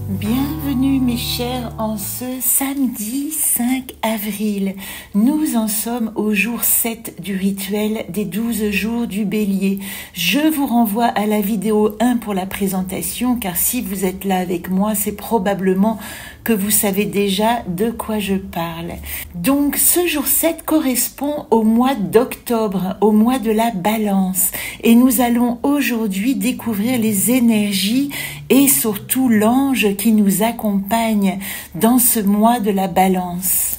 Bienvenue mes chers en ce samedi 5 avril. Nous en sommes au jour 7 du rituel des 12 jours du bélier. Je vous renvoie à la vidéo 1 pour la présentation car si vous êtes là avec moi, c'est probablement que vous savez déjà de quoi je parle. Donc ce jour 7 correspond au mois d'octobre, au mois de la balance. Et nous allons aujourd'hui découvrir les énergies et surtout l'ange qui nous accompagne dans ce mois de la balance.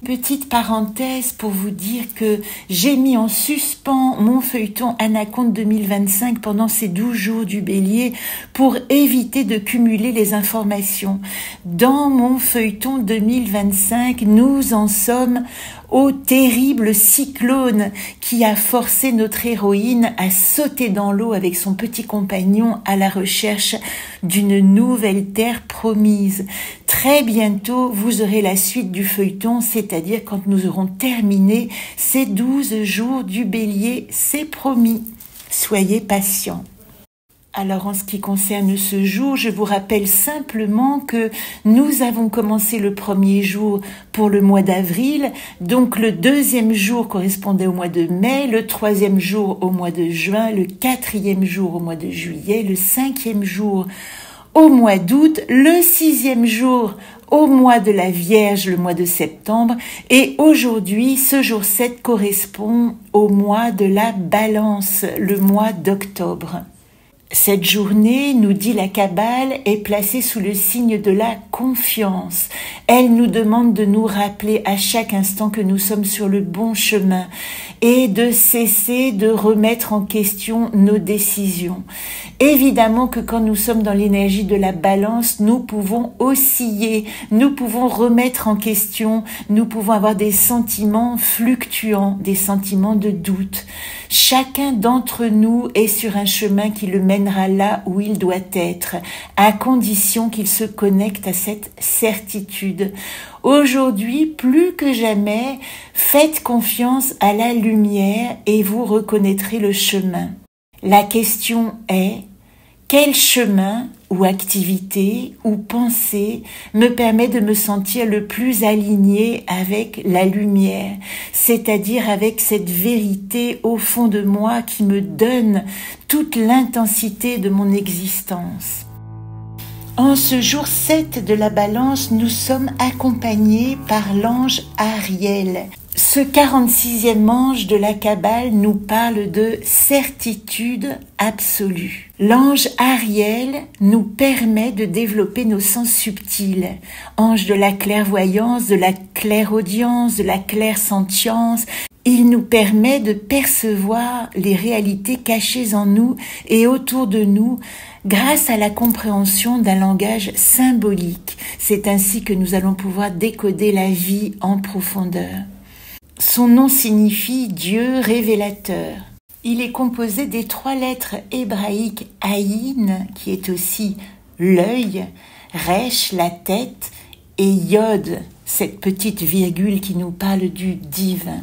Petite parenthèse pour vous dire que j'ai mis en suspens mon feuilleton Anaconde 2025 pendant ces 12 jours du bélier pour éviter de cumuler les informations. Dans mon feuilleton 2025, nous en sommes au terrible cyclone qui a forcé notre héroïne à sauter dans l'eau avec son petit compagnon à la recherche d'une nouvelle terre promise. Très bientôt, vous aurez la suite du feuilleton, c'est-à-dire quand nous aurons terminé ces 12 jours du bélier, c'est promis. Soyez patients. Alors en ce qui concerne ce jour, je vous rappelle simplement que nous avons commencé le premier jour pour le mois d'avril, donc le deuxième jour correspondait au mois de mai, le troisième jour au mois de juin, le quatrième jour au mois de juillet, le cinquième jour au mois d'août, le sixième jour au mois de la Vierge, le mois de septembre, et aujourd'hui, ce jour 7 correspond au mois de la Balance, le mois d'octobre. Cette journée, nous dit la Kabbale, est placée sous le signe de la confiance. Elle nous demande de nous rappeler à chaque instant que nous sommes sur le bon chemin et de cesser de remettre en question nos décisions. Évidemment que quand nous sommes dans l'énergie de la balance, nous pouvons osciller, nous pouvons remettre en question, nous pouvons avoir des sentiments fluctuants, des sentiments de doute. Chacun d'entre nous est sur un chemin qui le mènera là où il doit être, à condition qu'il se connecte à cette certitude. Aujourd'hui, plus que jamais, faites confiance à la lumière et vous reconnaîtrez le chemin. La question est, quel chemin ou activité ou pensée me permet de me sentir le plus aligné avec la lumière, c'est-à-dire avec cette vérité au fond de moi qui me donne toute l'intensité de mon existence. En ce jour 7 de la Balance, nous sommes accompagnés par l'ange Ariel. Ce 46e ange de la Kabbale nous parle de certitude absolue. L'ange Ariel nous permet de développer nos sens subtils. Ange de la clairvoyance, de la clairaudience, de la clairsentience. Il nous permet de percevoir les réalités cachées en nous et autour de nous grâce à la compréhension d'un langage symbolique. C'est ainsi que nous allons pouvoir décoder la vie en profondeur. Son nom signifie Dieu révélateur. Il est composé des 3 lettres hébraïques Aïn, qui est aussi l'œil, Resh, la tête, et Yod, cette petite virgule qui nous parle du divin.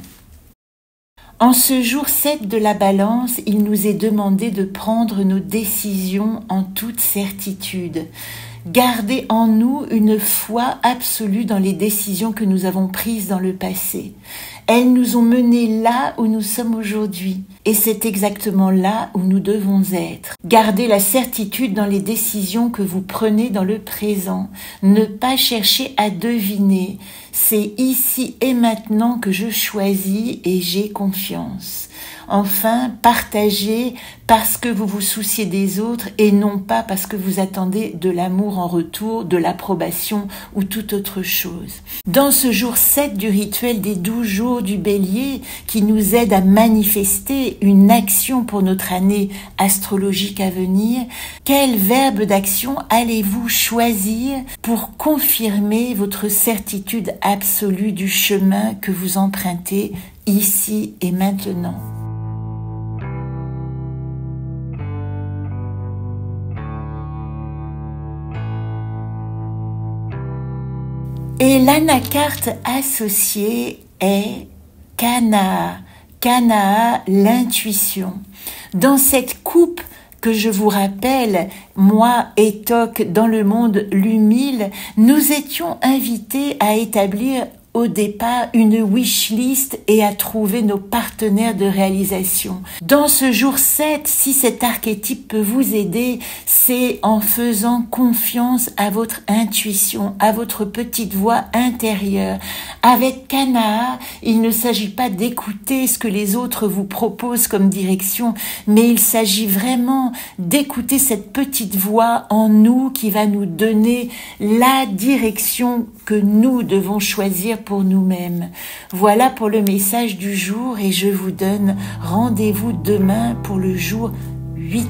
En ce jour 7 de la Balance, il nous est demandé de prendre nos décisions en toute certitude. Garder en nous une foi absolue dans les décisions que nous avons prises dans le passé. Elles nous ont menés là où nous sommes aujourd'hui. Et c'est exactement là où nous devons être. Gardez la certitude dans les décisions que vous prenez dans le présent. Ne pas chercher à deviner. C'est ici et maintenant que je choisis et j'ai confiance. Enfin, partagez parce que vous vous souciez des autres et non pas parce que vous attendez de l'amour en retour, de l'approbation ou toute autre chose. Dans ce jour 7 du rituel des 12 jours du bélier qui nous aide à manifester une action pour notre année astrologique à venir, quel verbe d'action allez-vous choisir pour confirmer votre certitude absolue du chemin que vous empruntez ici et maintenant? Et l'anacarte associée est Kanaa. Kanaa, l'intuition. Dans cette coupe que je vous rappelle, moi et Toc, dans le monde Lumile, nous étions invités à établir au départ une wishlist et à trouver nos partenaires de réalisation. Dans ce jour 7, si cet archétype peut vous aider, c'est en faisant confiance à votre intuition, à votre petite voix intérieure. Avec Kanaa, il ne s'agit pas d'écouter ce que les autres vous proposent comme direction, mais il s'agit vraiment d'écouter cette petite voix en nous qui va nous donner la direction que nous devons choisir pour nous-mêmes. Voilà pour le message du jour et je vous donne rendez-vous demain pour le jour 8.